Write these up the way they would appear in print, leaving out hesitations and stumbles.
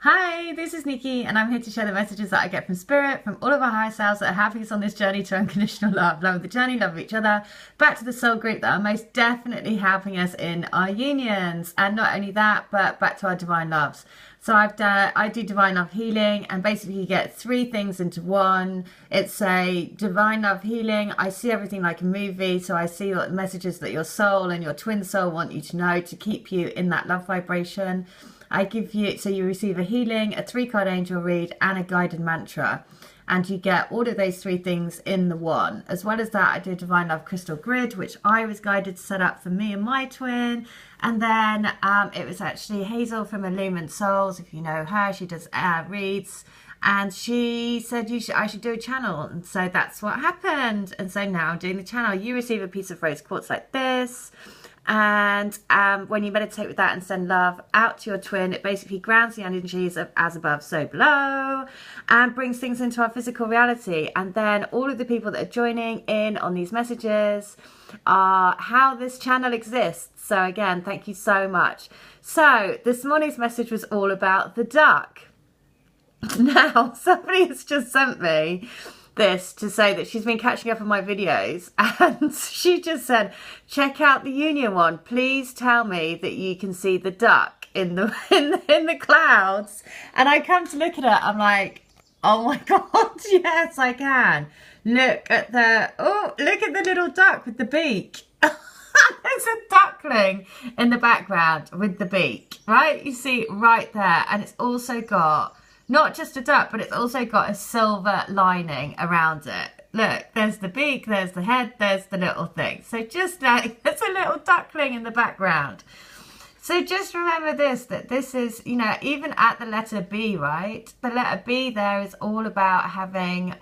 Hi, this is Nikki, and I'm here to share the messages that I get from Spirit, from all of our higher selves that are having us on this journey to unconditional love. Love of the journey, love of each other, back to the soul group that are most definitely helping us in our unions. And not only that, but back to our divine loves. So I do divine love healing, and basically you get three things into one. It's a divine love healing. I see everything like a movie, so I see what messages that your soul and your twin soul want you to know to keep you in that love vibration. I give you, so you receive a healing, a 3-card angel read, and a guided mantra. And you get all of those three things in the one. As well as that, I do a Divine Love Crystal Grid, which I was guided to set up for me and my twin. And then it was actually Hazel from Illumined Souls, if you know her, she does reads. And she said I should do a channel. And so that's what happened. And so now I'm doing the channel. You receive a piece of rose quartz like this. And when you meditate with that and send love out to your twin, it basically grounds the energies of as above, so below, and brings things into our physical reality. And then all of the people that are joining in on these messages are how this channel exists. So again, thank you so much. So this morning's message was all about the duck. Now, somebody has just sent me this to say that she's been catching up on my videos, and she just said, check out the union one, please tell me that you can see the duck in the in the clouds. And I come to look at it, I'm like, oh my god, yes I can. Look at the little duck with the beak. There's a duckling in the background with the beak, right? You see right there. And it's also got not just a duck, but it's also got a silver lining around it. Look, there's the beak, there's the head, there's the little thing. So just like, there's a little duckling in the background. So just remember this, that this is, you know, even at the letter B, right? The letter B there is all about having,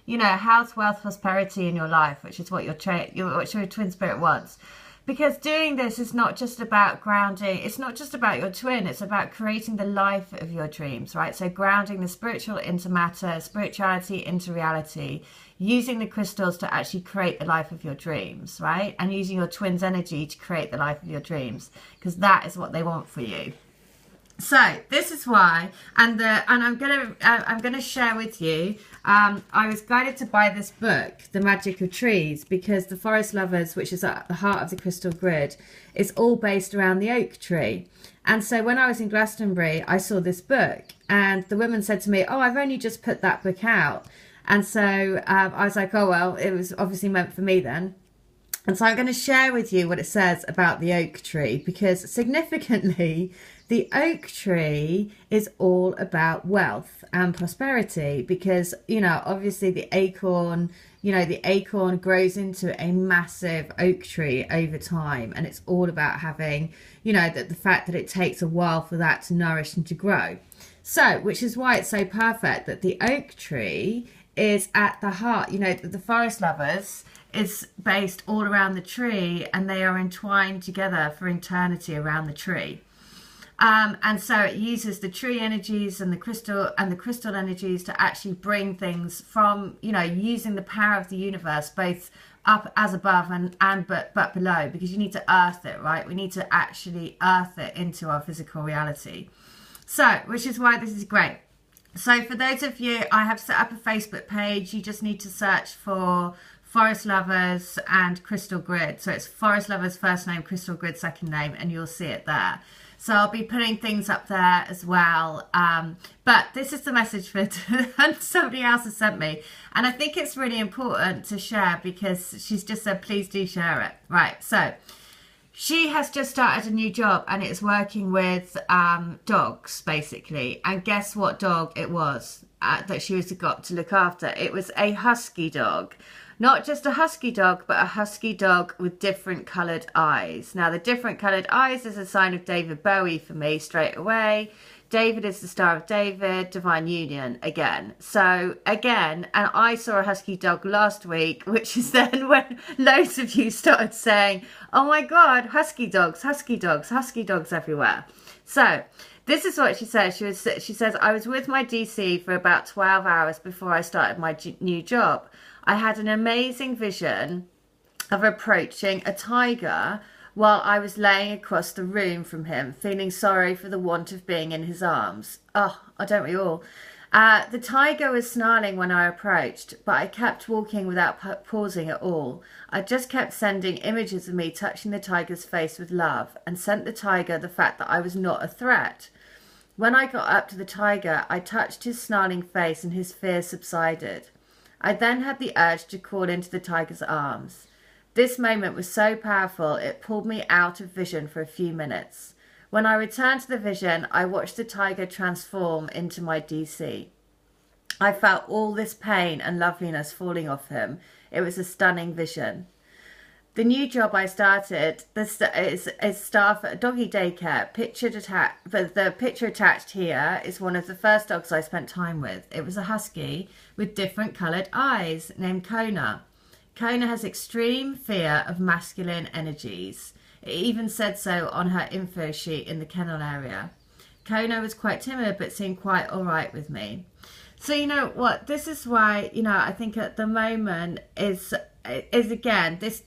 you know, health, wealth, prosperity in your life, which is what your twin spirit wants. Because doing this is not just about grounding, it's not just about your twin, it's about creating the life of your dreams, right? So grounding the spiritual into matter, spirituality into reality, using the crystals to actually create the life of your dreams, right? And using your twin's energy to create the life of your dreams, because that is what they want for you. So this is why, and I'm gonna share with you. I was guided to buy this book, The Magic of Trees, because the Forest Lovers, which is at the heart of the Crystal Grid, is all based around the oak tree. And so when I was in Glastonbury, I saw this book, and the woman said to me, "Oh, I've only just put that book out." And so I was like, "Oh well, it was obviously meant for me then." And so I'm going to share with you what it says about the oak tree, because significantly, the oak tree is all about wealth and prosperity, because, you know, obviously the acorn, you know, the acorn grows into a massive oak tree over time. And it's all about having, you know, the fact that it takes a while for that to nourish and to grow. So, which is why it's so perfect that the oak tree is at the heart, you know, the Forest Lovers is based all around the tree, and they are entwined together for eternity around the tree. And so it uses the tree energies and the crystal energies to actually bring things from, you know, using the power of the universe, both up as above but below, because you need to earth it, right? We need to actually earth it into our physical reality. So, which is why this is great. So for those of you, I have set up a Facebook page. You just need to search for Forest Lovers and Crystal Grid. So it's Forest Lovers first name, Crystal Grid second name, and you'll see it there. So I'll be putting things up there as well. But this is the message for somebody else has sent me. And I think it's really important to share, because she's just said, please do share it. Right, so she has just started a new job, and it's working with dogs, basically. And guess what dog it was that she was got to look after? It was a husky dog. Not just a husky dog, but a husky dog with different coloured eyes. Now, the different coloured eyes is a sign of David Bowie for me straight away. David is the Star of David, Divine Union again. So again, and I saw a husky dog last week, which is then when loads of you started saying, oh my God, husky dogs, husky dogs, husky dogs everywhere. So this is what she says. She says, I was with my DC for about 12 hours before I started my new job. I had an amazing vision of approaching a tiger while I was laying across the room from him, feeling sorry for the want of being in his arms. Oh, don't we all? The tiger was snarling when I approached, but I kept walking without pausing at all. I just kept sending images of me touching the tiger's face with love, and sent the tiger the fact that I was not a threat. When I got up to the tiger, I touched his snarling face and his fear subsided. I then had the urge to crawl into the tiger's arms. This moment was so powerful, it pulled me out of vision for a few minutes. When I returned to the vision, I watched the tiger transform into my DC. I felt all this pain and loveliness falling off him. It was a stunning vision. The new job I started is staff at a doggy daycare. The picture attached here is one of the first dogs I spent time with. It was a husky with different coloured eyes named Kona. Kona has extreme fear of masculine energies. It even said so on her info sheet in the kennel area. Kona was quite timid but seemed quite alright with me. So you know what, this is why, you know, I think at the moment is again this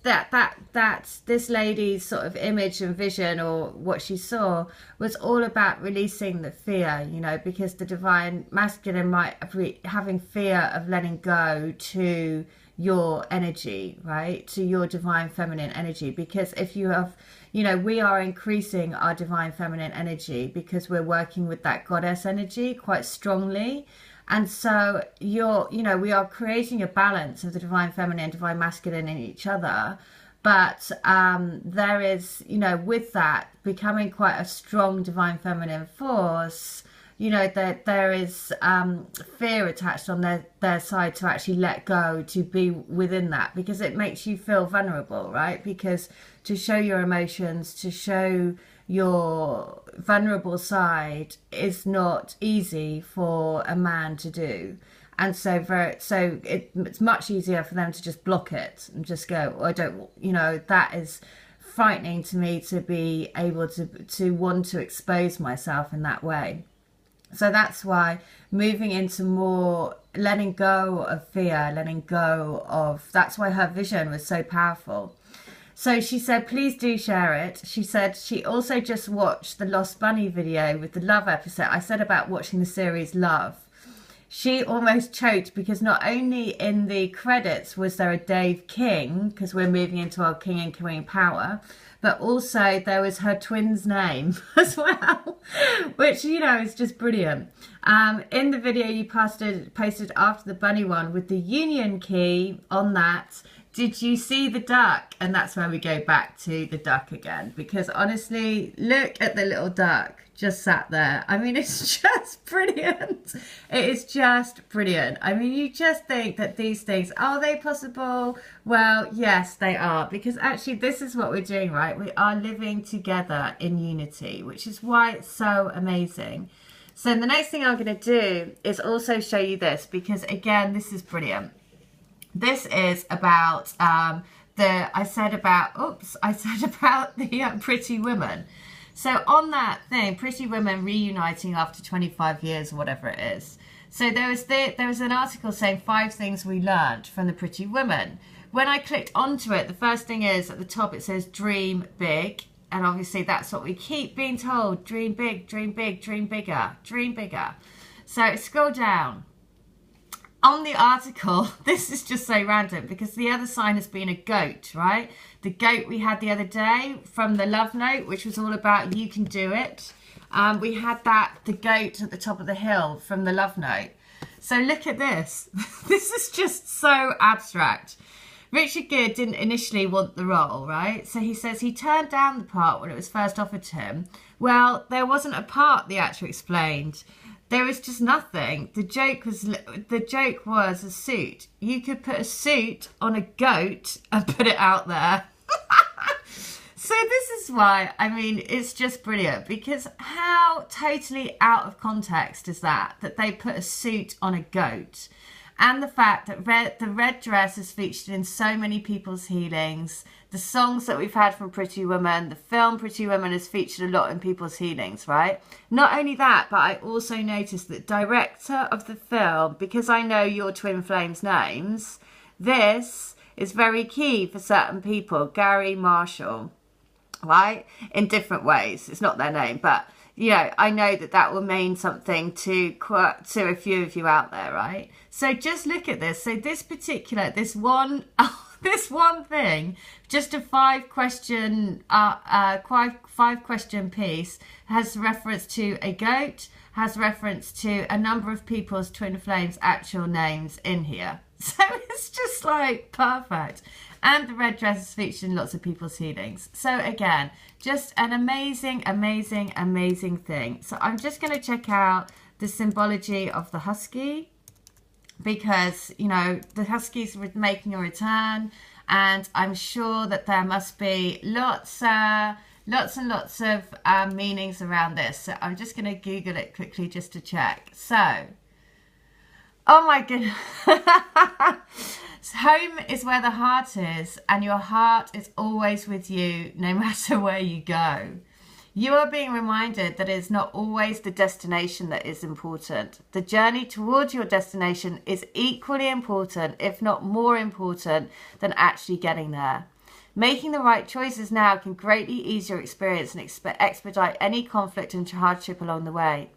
lady's sort of image and vision, or what she saw, was all about releasing the fear, you know, because the divine masculine might be having fear of letting go to your energy, right, to your divine feminine energy. Because if you have, you know, we are increasing our divine feminine energy because we're working with that goddess energy quite strongly. And so we are creating a balance of the divine feminine and divine masculine in each other. But there is, you know, with that becoming quite a strong divine feminine force, you know, that there is fear attached on their side to actually let go, to be within that, because it makes you feel vulnerable, right? Because to show your emotions, to show your vulnerable side is not easy for a man to do. And so it's much easier for them to just block it and just go, I don't, you know, that is frightening to me, to be able to want to expose myself in that way. So that's why moving into more letting go of fear, that's why her vision was so powerful. So she said, please do share it. She said she also just watched the Lost Bunny video with the Love episode. I said about watching the series Love. She almost choked because not only in the credits was there a Dave King, because we're moving into our King and Queen power, but also there was her twin's name as well, which, you know, is just brilliant. In the video you posted after the bunny one with the union key on that, did you see the duck? And that's where we go back to the duck again, because honestly, look at the little duck just sat there. I mean, it's just brilliant. It is just brilliant. I mean, you just think that these things, are they possible? Well, yes, they are, because actually this is what we're doing, right? We are living together in unity, which is why it's so amazing. So the next thing I'm going to do is also show you this, because again, this is brilliant. This is about I said about the Pretty Women. So on that thing, Pretty Women reuniting after 25 years or whatever it is. So there was an article saying 5 things we learned from the Pretty Women. When I clicked onto it, the first thing is at the top it says dream big. And obviously that's what we keep being told. Dream big, dream big, dream bigger, dream bigger. So scroll down. On the article, this is just so random because the other sign has been a goat, right? The goat we had the other day from the love note, which was all about you can do it. We had the goat at the top of the hill from the love note. So look at this. This is just so abstract. Richard Gere didn't initially want the role, right? So he says he turned down the part when it was first offered to him. Well, there wasn't a part, the actor explained. There was just nothing. The joke was a suit. You could put a suit on a goat and put it out there. So this is why, I mean, it's just brilliant, because how totally out of context is that they put a suit on a goat? And the fact that the red dress is featured in so many people's healings. The songs that we've had from Pretty Woman, the film Pretty Woman is featured a lot in people's healings, right? Not only that, but I also noticed that director of the film, because I know your twin flames' names, this is very key for certain people, Gary Marshall. right? In different ways. It's not their name, but you know, I know that that will mean something to a few of you out there, right? So just look at this. So this one thing, just a 5-question piece, has reference to a goat, has reference to a number of people's twin flames actual names in here. So it's just like perfect. And the red dress is featured in lots of people's healings. So again, just an amazing, amazing, amazing thing. So I'm just going to check out the symbology of the husky, because, you know, the huskies are making a return, and I'm sure that there must be lots and lots of meanings around this. So I'm just going to Google it quickly just to check. So, oh my goodness. Home is where the heart is, and your heart is always with you no matter where you go. You are being reminded that it is not always the destination that is important. The journey towards your destination is equally important, if not more important, than actually getting there. Making the right choices now can greatly ease your experience and expedite any conflict and hardship along the way.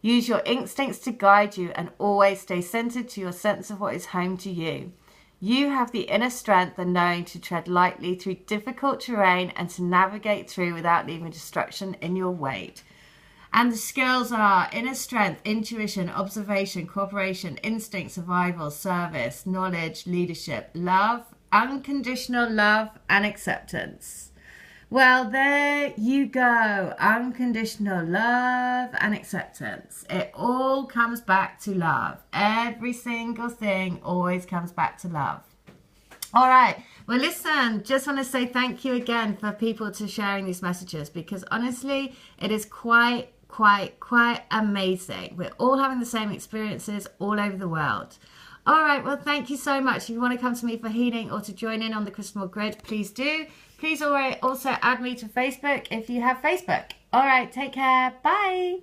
Use your instincts to guide you, and always stay centered to your sense of what is home to you. You have the inner strength and knowing to tread lightly through difficult terrain and to navigate through without leaving destruction in your wake. And the skills are inner strength, intuition, observation, cooperation, instinct, survival, service, knowledge, leadership, love, unconditional love, and acceptance. Well, there you go. Unconditional love and acceptance. It all comes back to love. Every single thing always comes back to love. All right. Well, listen, just want to say thank you again for people to sharing these messages, because honestly, it is quite amazing. We're all having the same experiences all over the world. All right. Well, thank you so much. If you want to come to me for healing or to join in on the Crystal Grid, please do. Please also add me to Facebook if you have Facebook. All right, take care. Bye.